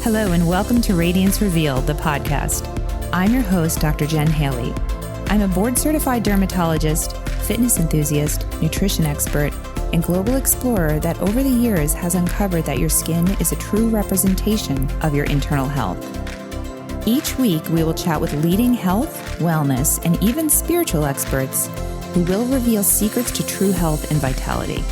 Hello and welcome to Radiance Revealed, the podcast. I'm your host, Dr. Jen Haley. I'm a board-certified dermatologist, fitness enthusiast, nutrition expert, and global explorer that over the years has uncovered that your skin is a true representation of your internal health. Each week, we will chat with leading health, wellness, and even spiritual experts who will reveal secrets to true health and vitality.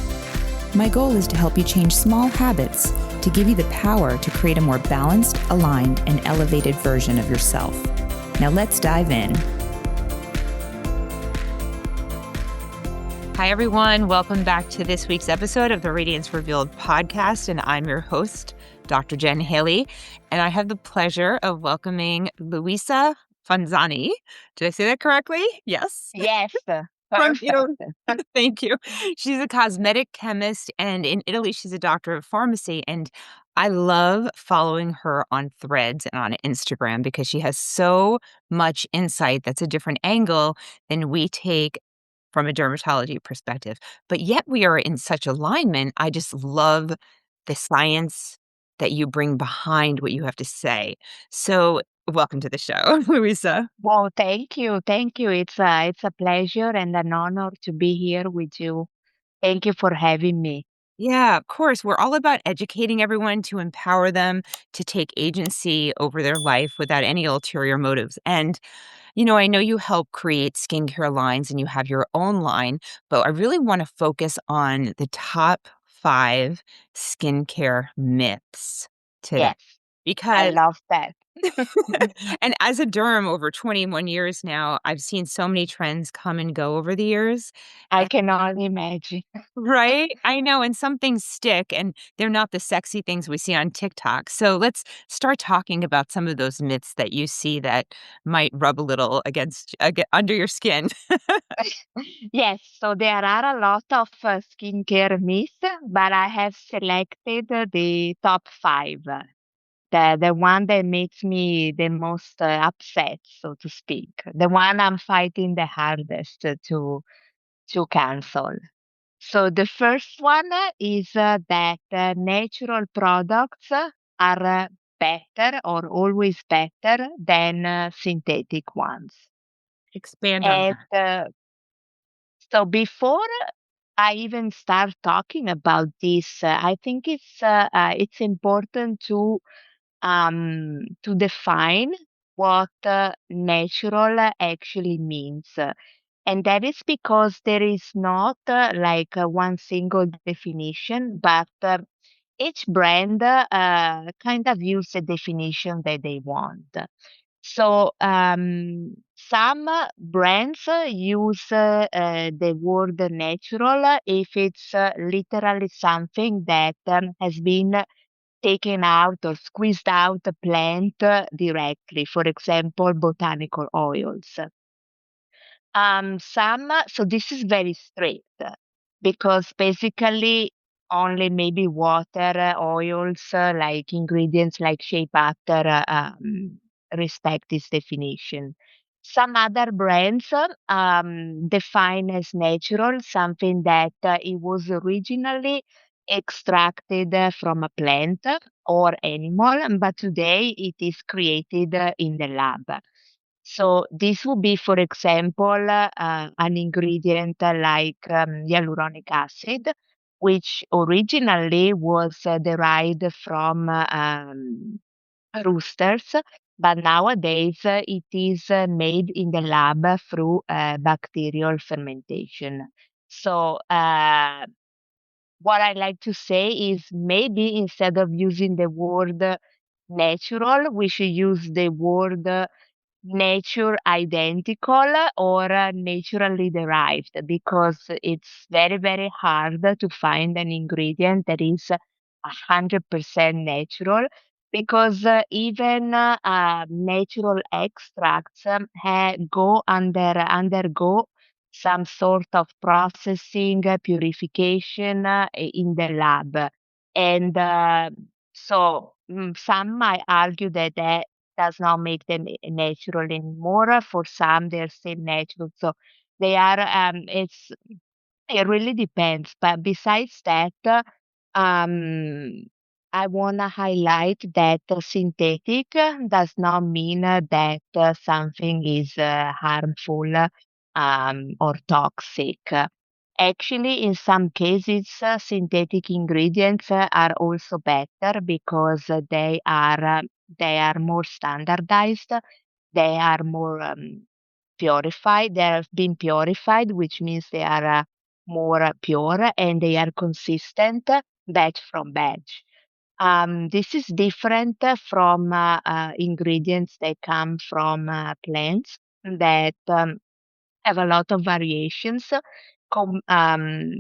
My goal is to help you change small habits to give you the power to create a more balanced, aligned, and elevated version of yourself. Now let's dive in. Hi, everyone. Welcome back to this week's episode of the Radiance Revealed podcast, and I'm your host, Dr. Jen Haley, and I have the pleasure of welcoming Luisa Fanì. Did I say that correctly? Yes. Yes. From Italy. Thank you. She's a cosmetic chemist, and in Italy, she's a doctor of pharmacy. And I love following her on Threads and on Instagram because she has so much insight that's a different angle than we take from a dermatology perspective. But yet we are in such alignment. I just love the science that you bring behind what you have to say. So welcome to the show, Luisa. Well, thank you. Thank you. It's a pleasure and an honor to be here with you. Thank you for having me. Yeah, of course. We're all about educating everyone to empower them to take agency over their life without any ulterior motives. And, I know you help create skincare lines and you have your own line, but I really want to focus on the top 5 skincare myths today Yes, I because love that. and as a derm over 21 years now, I've seen so many trends come and go over the years. I can only imagine. Right? I know, and some things stick, and they're not the sexy things we see on TikTok. So let's start talking about some of those myths that you see that might rub a little under your skin. Yes, so there are a lot of skincare myths, but I have selected the top 5. The one that makes me the most upset, so to speak. The one I'm fighting the hardest to cancel. So the first one is that natural products are better or always better than synthetic ones. Expand on And that. so before I even start talking about this, I think it's important to define what natural actually means. And that is because there is not one single definition, but each brand kind of use the definition that they want. So some brands use the word natural if it's literally something that has been taken out or squeezed out a plant directly, for example, botanical oils. So this is very strict because basically only maybe water, oils, like ingredients like shea butter respect this definition. Some other brands define as natural something that it was originally extracted from a plant or animal, but today it is created in the lab. So this would be, for example, an ingredient like hyaluronic acid, which originally was derived from roosters, but nowadays it is made in the lab through bacterial fermentation. So what I like to say is maybe instead of using the word natural, we should use the word nature identical or naturally derived because it's very, very hard to find an ingredient that is 100% natural because even natural extracts undergo some sort of processing, purification in the lab. And some might argue that does not make them natural anymore. For some, they're still natural. So they are, it really depends. But besides that, um, I want to highlight that synthetic does not mean that something is harmful or toxic. Actually, in some cases, synthetic ingredients are also better because they are more standardized. They are more purified. They have been purified, which means they are more pure and they are consistent batch from batch. This is different from ingredients that come from plants that have a lot of variations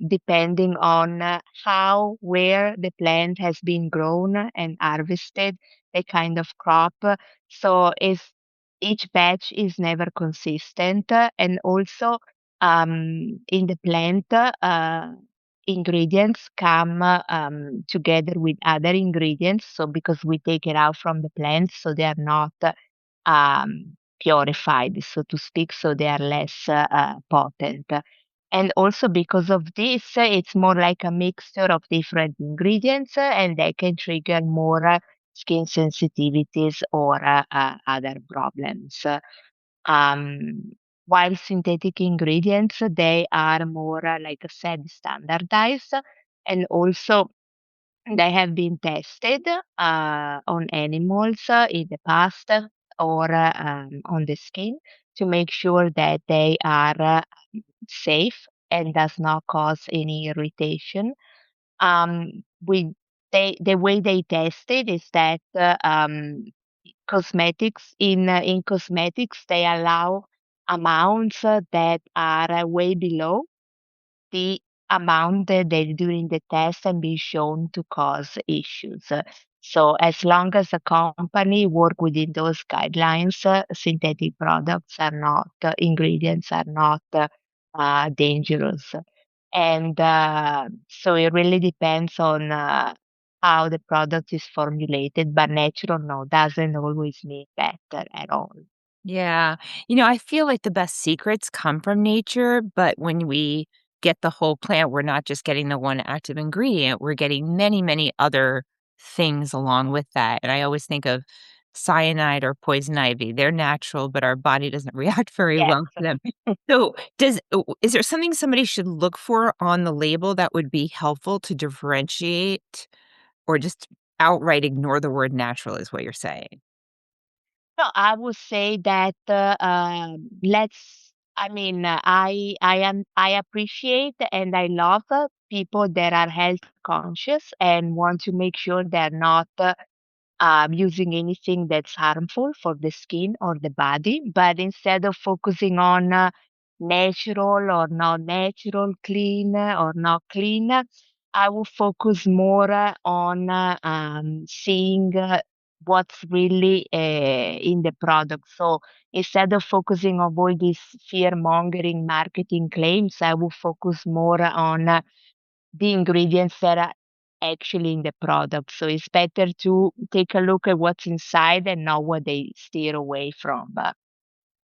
depending on how, where the plant has been grown and harvested, the kind of crop. So each batch is never consistent. And also in the plant, ingredients come together with other ingredients. So because we take it out from the plant, so they are not purified, so to speak, so they are less potent. And also because of this, it's more like a mixture of different ingredients and they can trigger more skin sensitivities or other problems. Um, while synthetic ingredients, they are more, like I said, standardized and also they have been tested on animals in the past or on the skin to make sure that they are safe and does not cause any irritation. We the way they test it is that in cosmetics they allow amounts that are way below the amount that they during the test and be shown to cause issues. So as long as the company work within those guidelines, synthetic products are not ingredients are not dangerous. And so it really depends on how the product is formulated, but natural no doesn't always mean better at all. Yeah. I feel like the best secrets come from nature, but when we get the whole plant, we're not just getting the one active ingredient, we're getting many, many other things along with that. And I always think of cyanide or poison ivy. They're natural, but our body doesn't react very Yes. well to them. So, is there something somebody should look for on the label that would be helpful to differentiate or just outright ignore the word natural is what you're saying? No, I would say that I appreciate and I love people that are health conscious and want to make sure they're not using anything that's harmful for the skin or the body, but instead of focusing on natural or not natural, clean or not clean, I will focus more on seeing what's really in the product. So instead of focusing on all these fear mongering marketing claims, I will focus more on the ingredients that are actually in the product. So it's better to take a look at what's inside and not what they steer away from.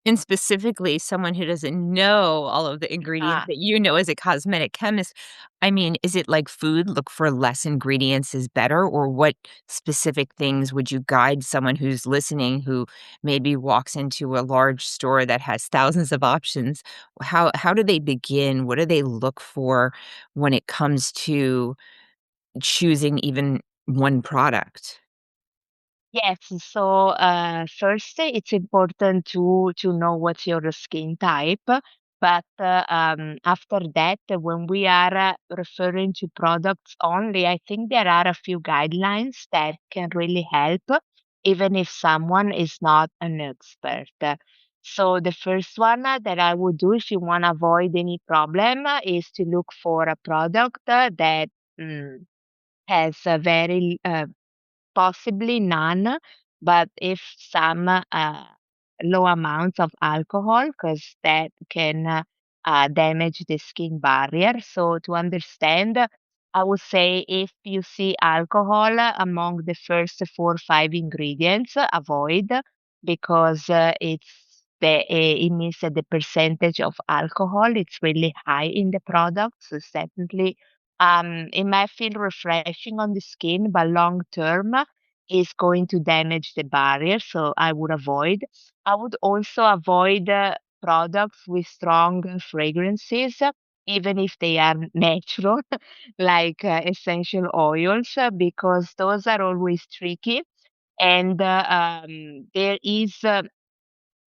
And specifically, someone who doesn't know all of the ingredients Ah, that you know as a cosmetic chemist, I mean, is it like food, look for less ingredients is better? Or what specific things would you guide someone who's listening who maybe walks into a large store that has thousands of options? How do they begin? What do they look for when it comes to choosing even one product? yes. So first, it's important to know what's your skin type. But after that, when we are referring to products only, I think there are a few guidelines that can really help, even if someone is not an expert. So the first one that I would do if you want to avoid any problem is to look for a product that mm, has a very possibly none, but if some low amounts of alcohol, because that can damage the skin barrier. So to understand, I would say if you see alcohol among the first 4 or 5 ingredients, avoid because it means that the percentage of alcohol it's really high in the product. So it's definitely It might feel refreshing on the skin, but long term is going to damage the barrier. So I would avoid. I would also avoid products with strong fragrances, even if they are natural, like essential oils, because those are always tricky. And there is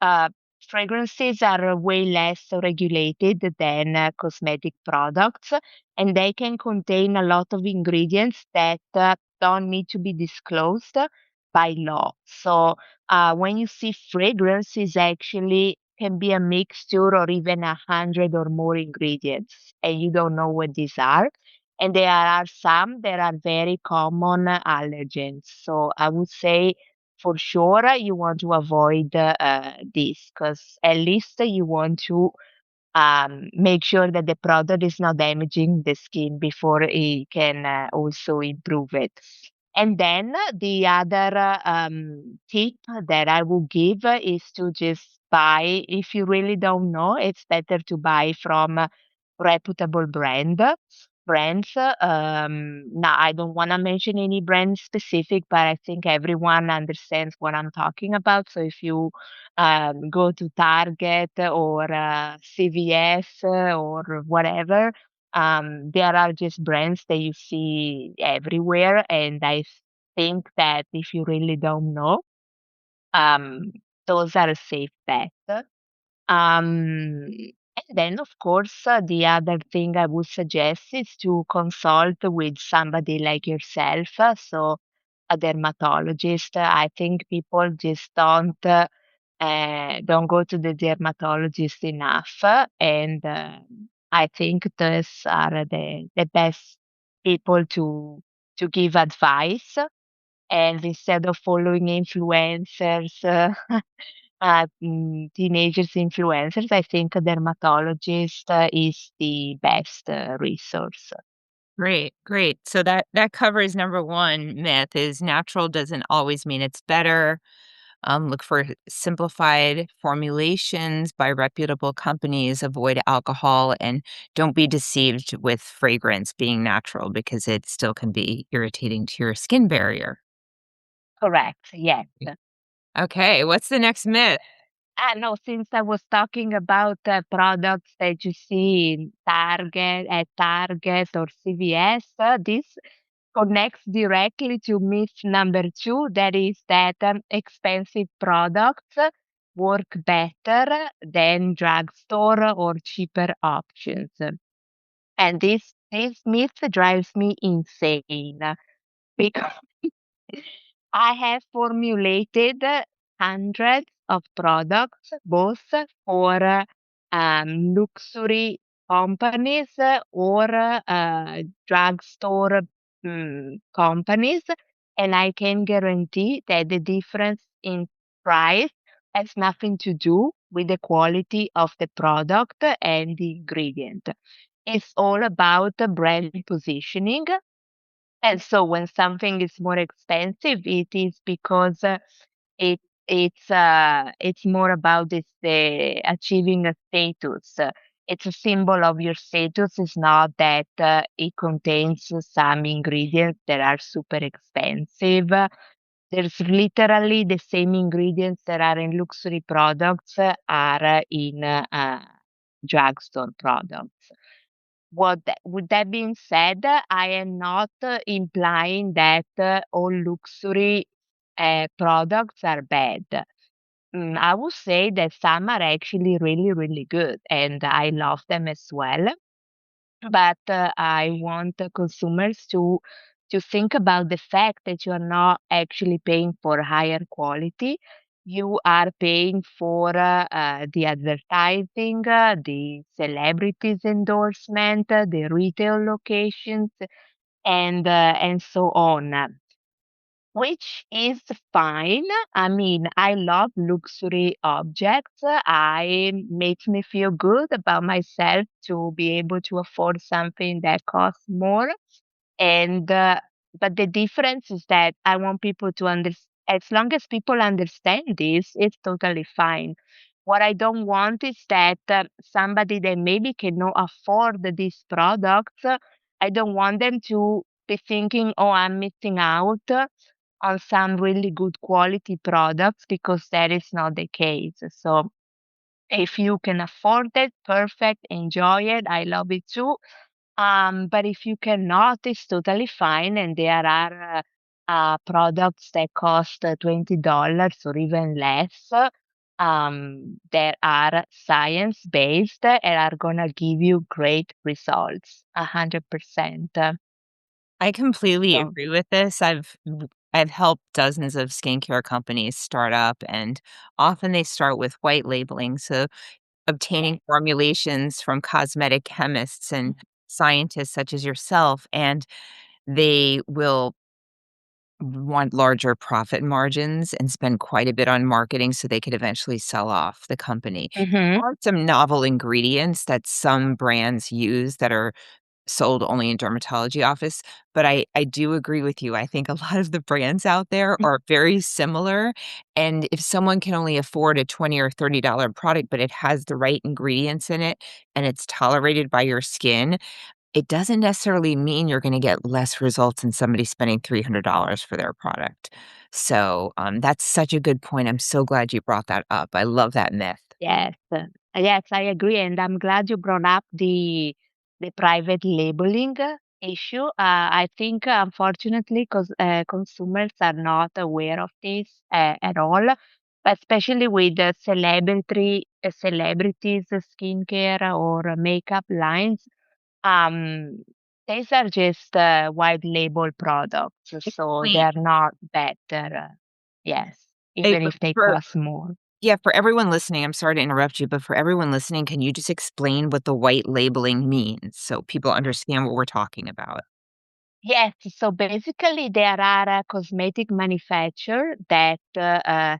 uh, fragrances are way less regulated than cosmetic products, and they can contain a lot of ingredients that don't need to be disclosed by law. So when you see fragrances, actually can be a mixture or even 100 or more ingredients, and you don't know what these are. And there are some that are very common allergens. So I would say for sure you want to avoid this, because at least you want to make sure that the product is not damaging the skin before it can also improve it. And then the other tip that I will give is to just buy. If you really don't know, it's better to buy from reputable brands. Now, I don't want to mention any brand specific, but I think everyone understands what I'm talking about. So if you go to Target or CVS or whatever, there are just brands that you see everywhere. And I think that if you really don't know, um, those are a safe bet. And then, of course, the other thing I would suggest is to consult with somebody like yourself, so a dermatologist. I think people just don't go to the dermatologist enough, and I think those are the best people to give advice. And instead of following influencers, teenagers influencers, I think a dermatologist is the best resource. Great, great. So that covers number one myth is natural doesn't always mean it's better. Look for simplified formulations by reputable companies. Avoid alcohol and don't be deceived with fragrance being natural because it still can be irritating to your skin barrier. Correct. Yes. Okay, what's the next myth? No, since I was talking about products that you see in Target or CVS, this connects directly to myth number two, that is that expensive products work better than drugstore or cheaper options. And this myth drives me insane because I have formulated hundreds of products, both for luxury companies or drugstore companies, and I can guarantee that the difference in price has nothing to do with the quality of the product and the ingredient. It's all about the brand positioning, and so when something is more expensive, it is because it it's more about this the achieving a status. It's a symbol of your status. It's not that it contains some ingredients that are super expensive. There's literally the same ingredients that are in luxury products are in drugstore products. With that being said, I am not implying that all luxury products are bad. I would say that some are actually really, really good, and I love them as well. But I want the consumers to think about the fact that you are not actually paying for higher quality. You are paying for the advertising, the celebrities endorsement, the retail locations, and so on, which is fine. I mean, I love luxury objects. I makes me feel good about myself to be able to afford something that costs more. And but the difference is that I want people to understand. As long as people understand this, it's totally fine. What I don't want is that somebody that maybe cannot afford these products I don't want them to be thinking, oh, I'm missing out on some really good quality products, because that is not the case. So if you can afford it, perfect, enjoy it. I love it too. But if you cannot, it's totally fine. And there are products that cost $20 or even less, that are science based and are gonna give you great results, 100%. I completely So, agree with this. I've helped dozens of skincare companies start up, and often they start with white labeling, so yeah. obtaining formulations from cosmetic chemists and scientists such as yourself, and they will want larger profit margins and spend quite a bit on marketing so they could eventually sell off the company. Mm-hmm. There are some novel ingredients that some brands use that are sold only in dermatology office, but I do agree with you. I think a lot of the brands out there are very similar, and if someone can only afford a 20 or $30 product, but it has the right ingredients in it and it's tolerated by your skin, it doesn't necessarily mean you're gonna get less results than somebody spending $300 for their product. So, that's such a good point. I'm so glad you brought that up. I love that myth. Yes, yes, I agree, and I'm glad you brought up the private labeling issue. I think, unfortunately, because consumers are not aware of this at all, but especially with the celebrities, skincare or makeup lines. Um, these are just white label products, so Wait, they're not better. Yes, eh, even if they for cost more. yeah, for everyone listening, I'm sorry to interrupt you, but for everyone listening, can you just explain what the white labeling means so people understand what we're talking about? Yes, so basically there are cosmetic manufacturers that have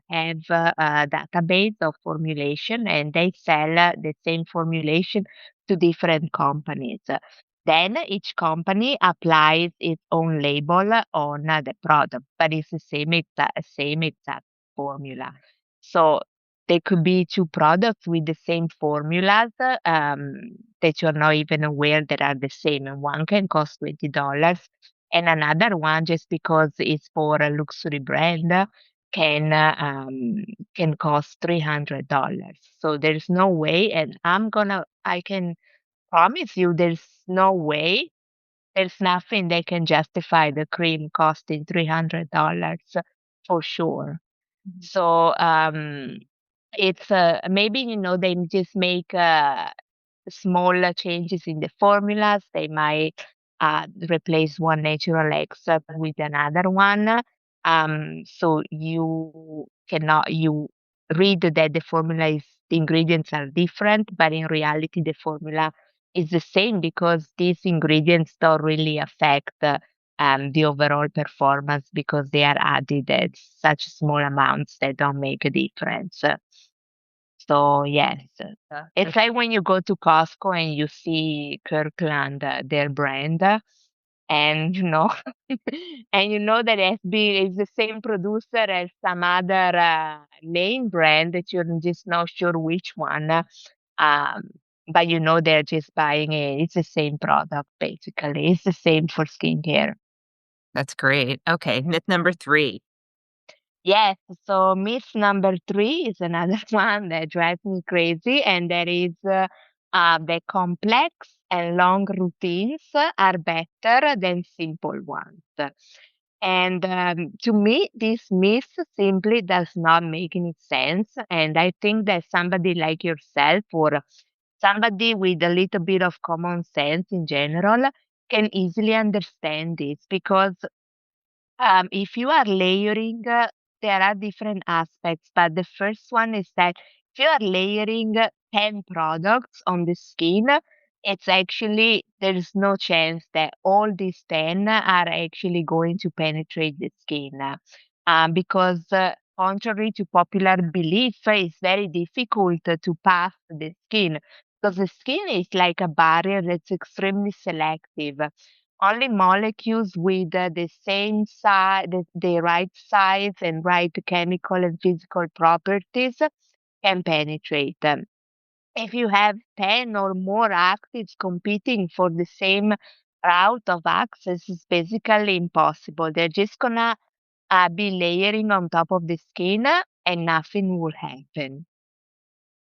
a database of formulation, and they sell the same formulation to different companies. Then each company applies its own label on the product, but it's the same exact formula. So there could be two products with the same formulas, that you're not even aware that are the same, and one can cost $20, and another one, just because it's for a luxury brand, can uh, um, can cost $300. So there's no way, and I can promise you, there's no way, there's nothing that can justify the cream costing $300 for sure. So it's maybe, they just make small changes in the formulas. They might replace one natural extract with another one. So you read that the ingredients are different, but in reality, the formula is the same, because these ingredients don't really affect the overall performance, because they are added at such small amounts that don't make a difference. So yes, it's like when you go to Costco and you see Kirkland, their brand, and and you know that SB is the same producer as some other name brand that you're just not sure which one. Um, but they're just buying it. It's the same product basically. It's the same for skincare. That's great. Okay, myth number 3. Yes, so myth number three is another one that drives me crazy, and that is the complex and long routines are better than simple ones. And to me, this myth simply does not make any sense. And I think that somebody like yourself, or somebody with a little bit of common sense in general, can easily understand this, because if you are layering, there are different aspects, but the first one is that if you are layering 10 products on the skin, it's actually, there is no chance that all these 10 are actually going to penetrate the skin. Because, contrary to popular belief, it's very difficult to pass the skin, because the skin is like a barrier that's extremely selective. Only molecules with the same size, the right size and right chemical and physical properties can penetrate them. If you have 10 or more actives competing for the same route of access is basically impossible. They're just gonna be layering on top of the skin and nothing will happen.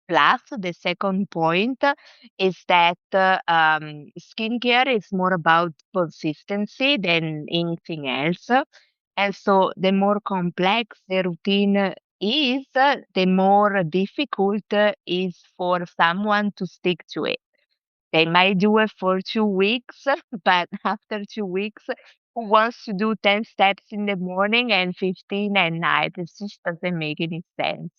Plus, the second point is that skincare is more about consistency than anything else. And so, the more complex the routine is, the more difficult is for someone to stick to it. They might do it for 2 weeks, but after 2 weeks, who wants to do 10 steps in the morning and 15 at night? It just doesn't make any sense.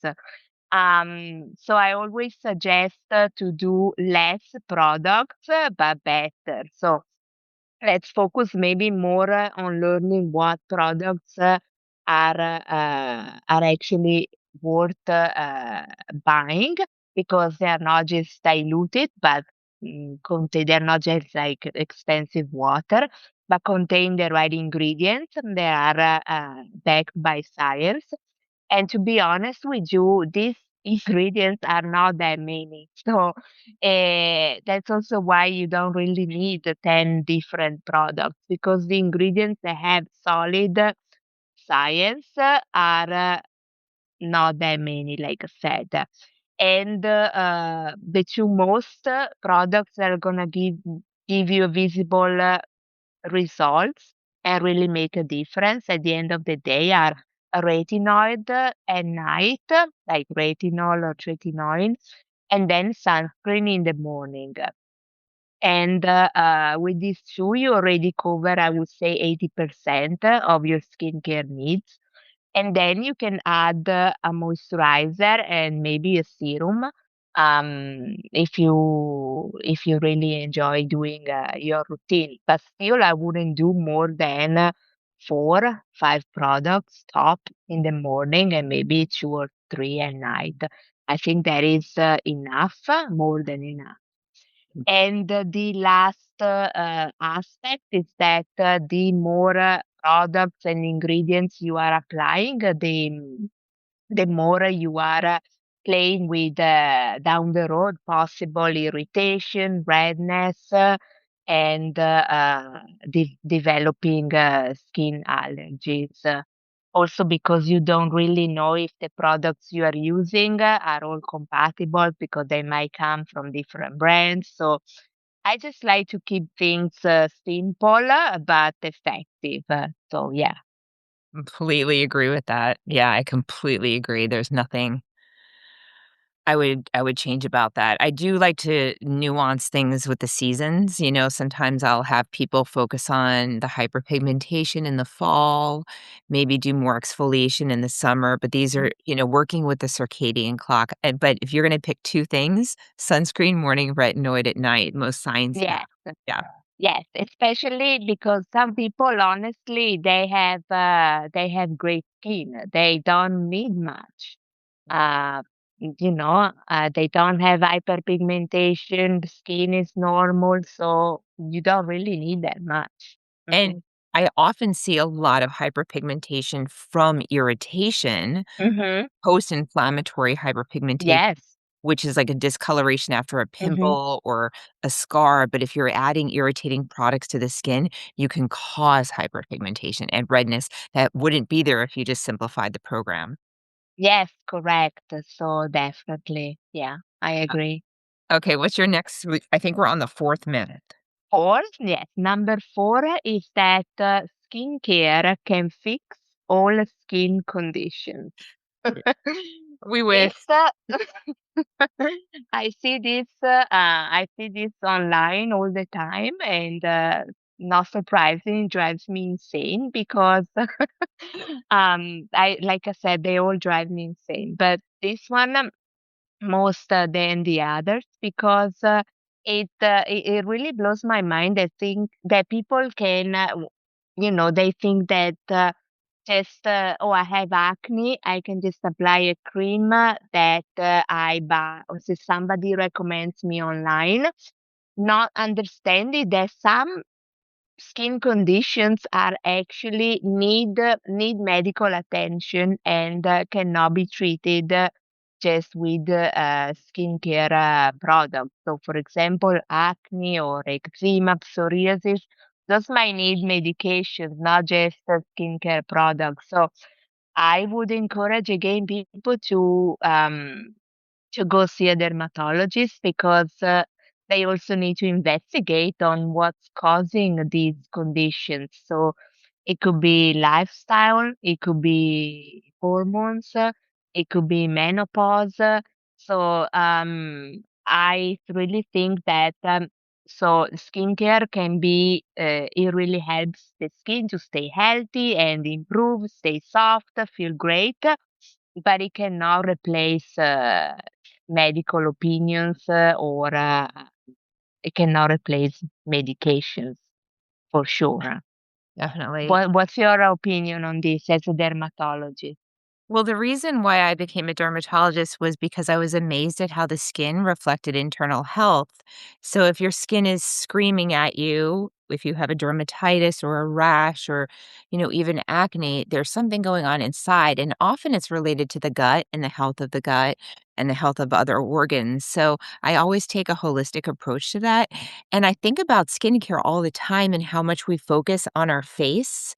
So I always suggest to do less products, but better. So let's focus maybe more on learning what products are actually worth buying because they are not just diluted, but contain they're not just like expensive water, but contain the right ingredients and they are backed by science. And to be honest with you, these ingredients are not that many. So that's also why you don't really need the 10 different products because the ingredients that have solid science are not that many, like I said. And the two most products that are gonna give you a visible results and really make a difference at the end of the day are a retinoid at night, like retinol or tretinoin, and then sunscreen in the morning. And with these two, you already cover, I would say, 80% of your skincare needs. And then you can add a moisturizer and maybe a serum if you really enjoy doing your routine. But still, I wouldn't do more than 4, 5 products top in the morning and maybe 2 or 3 at night. I think that is enough, more than enough. And the last aspect is that the more products and ingredients you are applying, the more you are playing with down the road possible irritation, redness, and developing skin allergies. Also, because you don't really know if the products you are using are all compatible because they might come from different brands. So I just like to keep things simple but effective. So yeah. Completely agree with that. Yeah, I completely agree. There's nothing I would change about that. I do like to nuance things with the seasons, sometimes I'll have people focus on the hyperpigmentation in the fall, maybe do more exfoliation in the summer, but these are, working with the circadian clock, but if you're gonna pick 2 things, sunscreen morning, retinoid at night, most science backed. Yes. Yeah. Yes, especially because some people honestly they have great skin. They don't need much. Uh they don't have hyperpigmentation, the skin is normal, so you don't really need that much. And Mhm. I often see a lot of hyperpigmentation from irritation, Mhm. post-inflammatory hyperpigmentation, Yes. which is like a discoloration after a Mhm. pimple or a scar, but if you're adding irritating products to the skin, you can cause hyperpigmentation and redness that wouldn't be there if you just simplified the program. Yes, correct. So definitely, yeah, I agree. Okay, what's your next I think we're on the 4th minute. Four, yes. Number four is that skincare can fix all skin conditions. Yeah. We wish. This, I see this online all the time, and not surprising, drives me insane because, like I said, they all drive me insane. But this one most than the others because it really blows my mind. I think that people can, they think that just oh, I have acne, I can just apply a cream that I buy or if somebody recommends me online, not understanding that some skin conditions are actually need medical attention and cannot be treated just with skincare products. So, for example, acne or eczema, psoriasis, those might need medication, not just skincare products. So I would encourage again people to go see a dermatologist because they also need to investigate on what's causing these conditions. So it could be lifestyle, it could be hormones, it could be menopause. I really think that skincare can be, it really helps the skin to stay healthy and improve, stay soft, feel great, but it cannot replace medical opinions or it cannot replace medications for sure. Definitely. What's your opinion on this as a dermatologist? Well, the reason why I became a dermatologist was because I was amazed at how the skin reflected internal health. So, if your skin is screaming at you, if you have a dermatitis or a rash or, even acne, there's something going on inside. And often it's related to the gut and the health of the gut and the health of other organs. So, I always take a holistic approach to that. And I think about skincare all the time and how much we focus on our face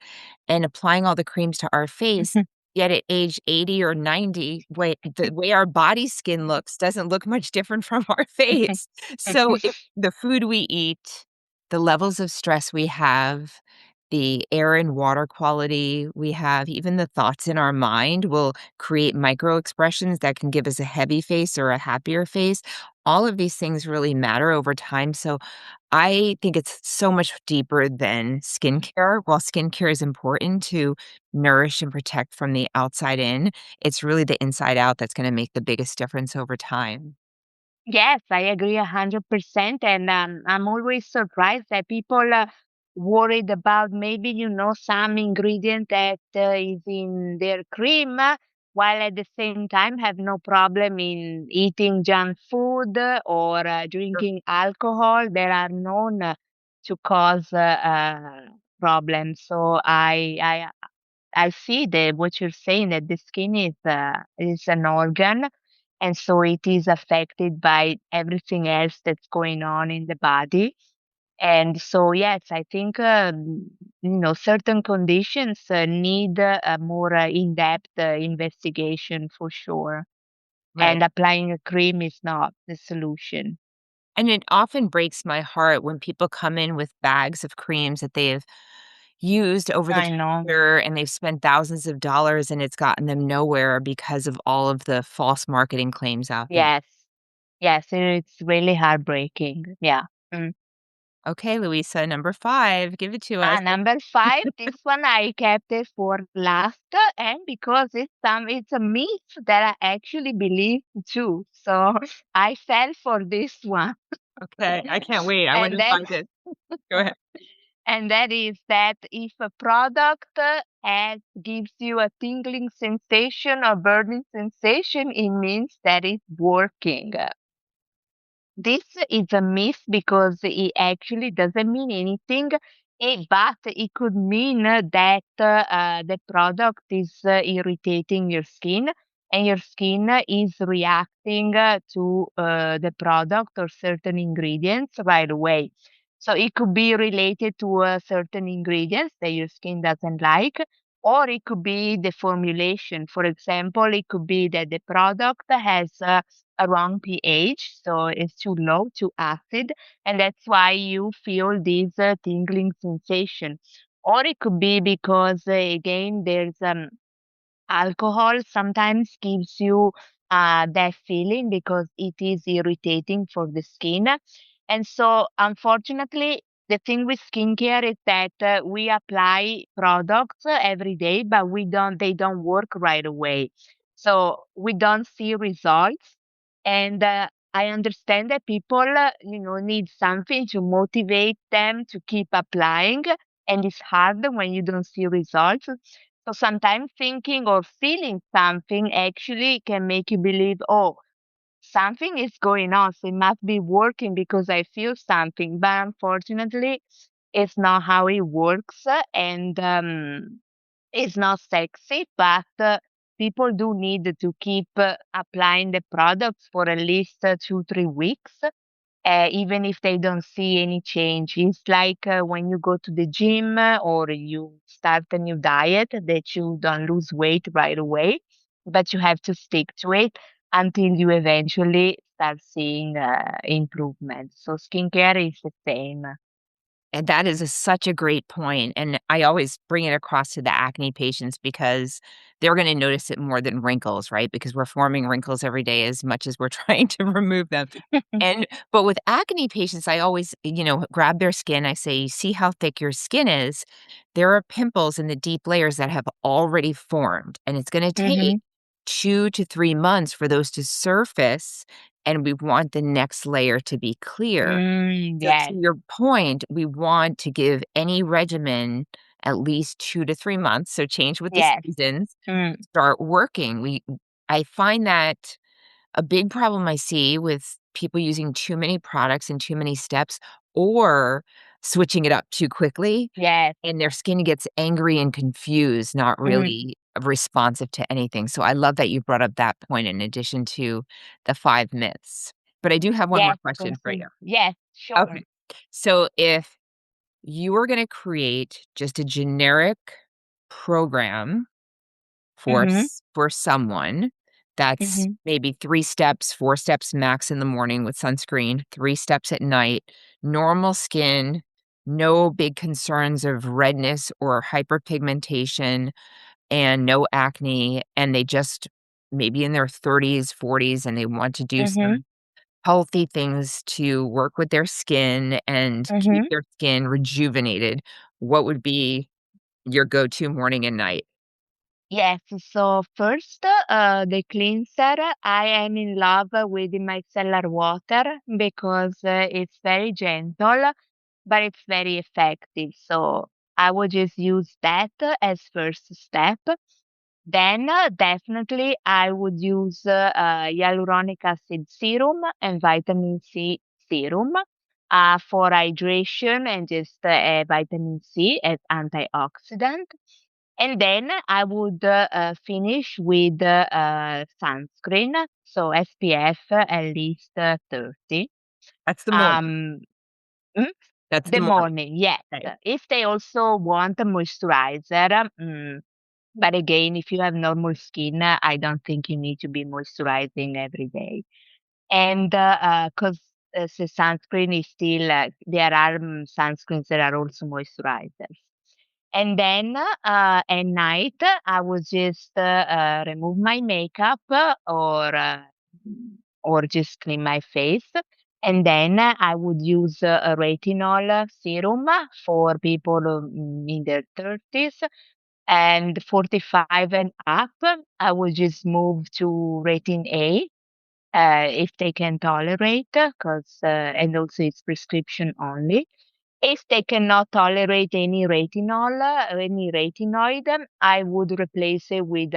and applying all the creams to our face. Yet at age 80 or 90, the way our body skin looks doesn't look much different from our face. So, if the food we eat, the levels of stress we have, the air and water quality we have, even the thoughts in our mind will create micro expressions that can give us a heavy face or a happier face. All of these things really matter over time. So I think it's so much deeper than skincare. While skincare is important to nourish and protect from the outside in, it's really the inside out that's going to make the biggest difference over time. Yes, I agree 100%. And I'm always surprised that people worried about maybe, some ingredient that is in their cream, while at the same time have no problem in eating junk food or drinking alcohol that are known to cause problems. So I see that what you're saying, that the skin is an organ, and so it is affected by everything else that's going on in the body. And so yes, I think certain conditions need a more in-depth investigation for sure. Right. And applying a cream is not the solution. And it often breaks my heart when people come in with bags of creams that they have used over the I know. counter and they've spent thousands of dollars and it's gotten them nowhere because of all of the false marketing claims out there. Yes. Yes, it's really heartbreaking. Yeah. Mm. Okay, Louisa, number 5, give it to us. Number five, this one I kept it for last, and because it's a myth that I actually believe too. So I fell for this one. Okay, I can't wait. I want And to that find it. Go ahead. and that is that if a product gives you a tingling sensation or burning sensation, it means that it's working. This is a myth because it actually doesn't mean anything, but it could mean that the product is irritating your skin and your skin is reacting to the product or certain ingredients right away. So it could be related to certain ingredients that your skin doesn't like, or it could be the formulation. For example, it could be that the product has a wrong pH, so it's too low, too acid, and that's why you feel this tingling sensation. Or it could be because, again, there's alcohol sometimes gives you that feeling because it is irritating for the skin. And so, unfortunately, the thing with skincare is that we apply products every day, but they don't work right away. So we don't see results. And I understand that people, need something to motivate them to keep applying. And it's hard when you don't see results. So sometimes thinking or feeling something actually can make you believe, oh, something is going on. So it must be working because I feel something. But unfortunately, it's not how it works. And it's not sexy, but people do need to keep applying the products for at least 2, 3 weeks even if they don't see any change. It's like when you go to the gym or you start a new diet that you don't lose weight right away, but you have to stick to it until you eventually start seeing improvement. So skincare is the same. And that is such a great point, and I always bring it across to the acne patients because they're gonna notice it more than wrinkles, right? Because we're forming wrinkles every day as much as we're trying to remove them. But with acne patients, I always, grab their skin, I say, "See how thick your skin is? There are pimples in the deep layers that have already formed, and it's gonna take Mm-hmm. 2 to 3 months for those to surface, and we want the next layer to be clear." So to Yes, your point, we want to give any regimen at least 2 to 3 months, so change with the yes. seasons, Mm, start working. I find that a big problem I see with people using too many products and too many steps or switching it up too quickly, yes. and their skin gets angry and confused, not Mm, really responsive to anything. So I love that you brought up that point in addition to the 5 myths. But I do have one more yes, question for you. yes, sure. Okay. So if you were gonna create just a generic program Mm-hmm. for someone that's Mm-hmm. maybe 3 steps, 4 steps max in the morning with sunscreen, 3 steps at night, normal skin, no big concerns of redness or hyperpigmentation, and no acne, and they just maybe in their 30s, 40s, and they want to do Mm-hmm. some healthy things to work with their skin and keep Mm-hmm. their skin rejuvenated, what would be your go-to morning and night? Yes, so first, the cleanser, I am in love with the micellar water because it's very gentle, but it's very effective. So I would just use that as first step. Then definitely I would use hyaluronic acid serum and vitamin C serum for hydration and just vitamin C as antioxidant. And then I would finish with sunscreen, so SPF at least 30. That's the morning. Um, mm, That's the the morning. morning, yes. Okay. If they also want a moisturizer, but again, if you have normal skin, I don't think you need to be moisturizing every day. And because the sunscreen is still, there are sunscreens that are also moisturizers. And then at night, I would just remove my makeup or just clean my face. And then I would use a retinol serum for people in their 30s and 45 and up. I would just move to retin A if they can tolerate, because and also it's prescription only. If they cannot tolerate any retinol or any retinoid, I would replace it with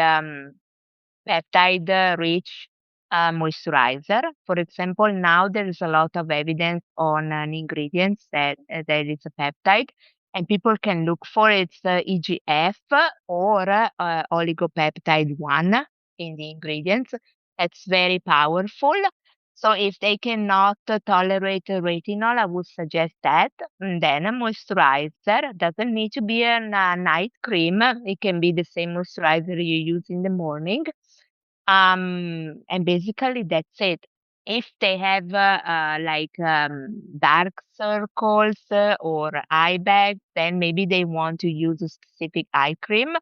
peptide-rich moisturizer. For example, now there is a lot of evidence on an ingredient that it's a peptide, and people can look for its EGF or oligopeptide 1 in the ingredients. It's very powerful. So if they cannot tolerate retinol, I would suggest that. And then a moisturizer doesn't need to be a night cream. It can be the same moisturizer you use in the morning, and basically that's it. If they have like dark circles or eye bags, then maybe they want to use a specific eye cream.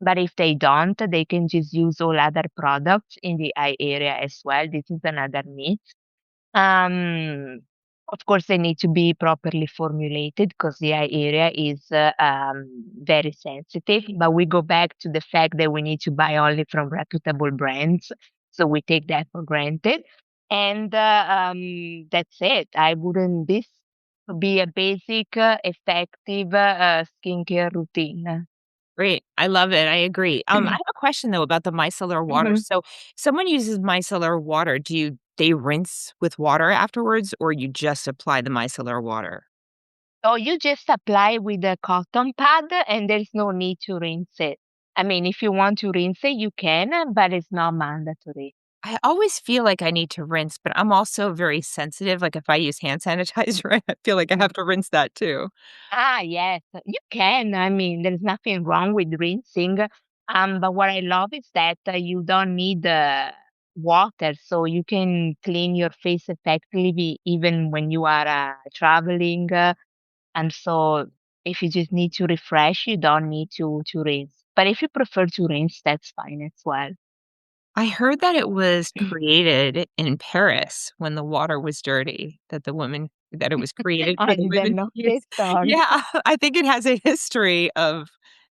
But if they don't, they can just use all other products in the eye area as well. This is another myth. Um, of course, they need to be properly formulated because the eye area is very sensitive. But we go back to the fact that we need to buy only from reputable brands. So we take that for granted. And that's it. I wouldn't, this would be a basic, effective skincare routine. Great. I love it. I agree. I have a question though about the micellar water. Mhm. So someone uses micellar water. They rinse with water afterwards or you just apply the micellar water? So you just apply with a cotton pad and there's no need to rinse it. I mean, if you want to rinse it, you can, but it's not mandatory. I always feel like I need to rinse, but I'm also very sensitive. Like if I use hand sanitizer, I feel like I have to rinse that too. Yes, you can. I mean, there's nothing wrong with rinsing. But what I love is that you don't need water, so you can clean your face effectively even when you are traveling. And so, if you just need to refresh, you don't need to rinse. But if you prefer to rinse, that's fine as well. I heard that it was created in Paris when the water was dirty, that it was created for I the didn't women know to use. this story. Yeah, I think it has a history of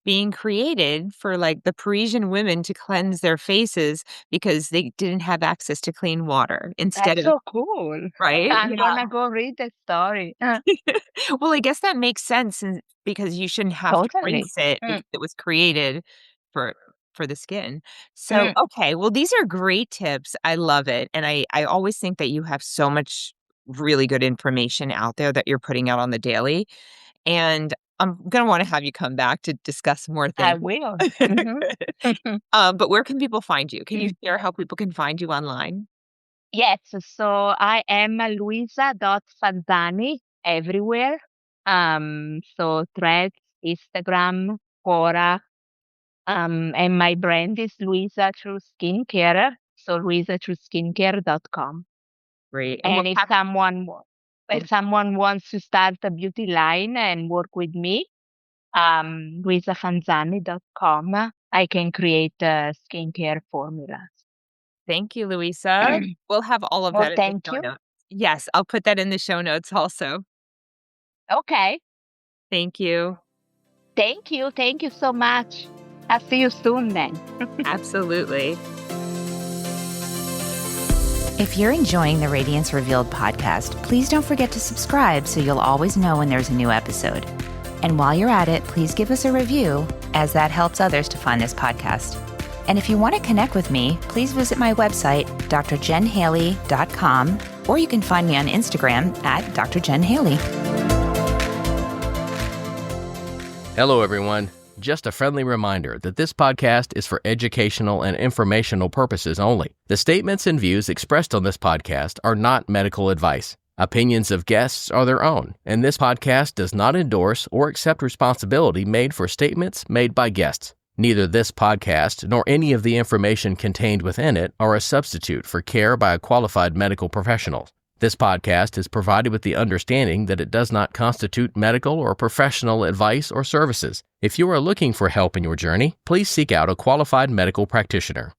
being created for, like, the Parisian women to cleanse their faces because they didn't have access to clean water instead That's of so cool. right? I'm Yeah. gonna go read the story. Well, I guess that makes sense because you shouldn't have to Totally. rinse it Mm, because it was created for the skin. So, mm. okay, well, these are great tips. I love it, and I always think that you have so much really good information out there that you're putting out on the daily, and I'm gonna wanna have you come back to discuss more I things. will. Mhm. But where can people find you? Can you share how people can find you online? Yes, so I am Luisa.Fanzani everywhere. So Threads, Instagram, Quora, and my brand is Luisa True Skincare, so luisatrueskincare.com. Great, and we'll And if have someone wants to start a beauty line and work with me, luisafanzani.com, I can create skincare formulas. thank you, Louisa. We'll have all of Well, that in the thank show you. notes. Yes, I'll put that in the show notes also. Okay. Thank you. Thank you. Thank you so much. I'll see you soon then. Absolutely. If you're enjoying the Radiance Revealed podcast, please don't forget to subscribe so you'll always know when there's a new episode. And while you're at it, please give us a review, as that helps others to find this podcast. And if you want to connect with me, please visit my website, drjenhaley.com, or you can find me on Instagram at drjenhaley. Hello, everyone. Just a friendly reminder that this podcast is for educational and informational purposes only. The statements and views expressed on this podcast are not medical advice. Opinions of guests are their own, and this podcast does not endorse or accept responsibility made for statements made by guests. Neither this podcast nor any of the information contained within it are a substitute for care by a qualified medical professional. This podcast is provided with the understanding that it does not constitute medical or professional advice or services. If you are looking for help in your journey, please seek out a qualified medical practitioner.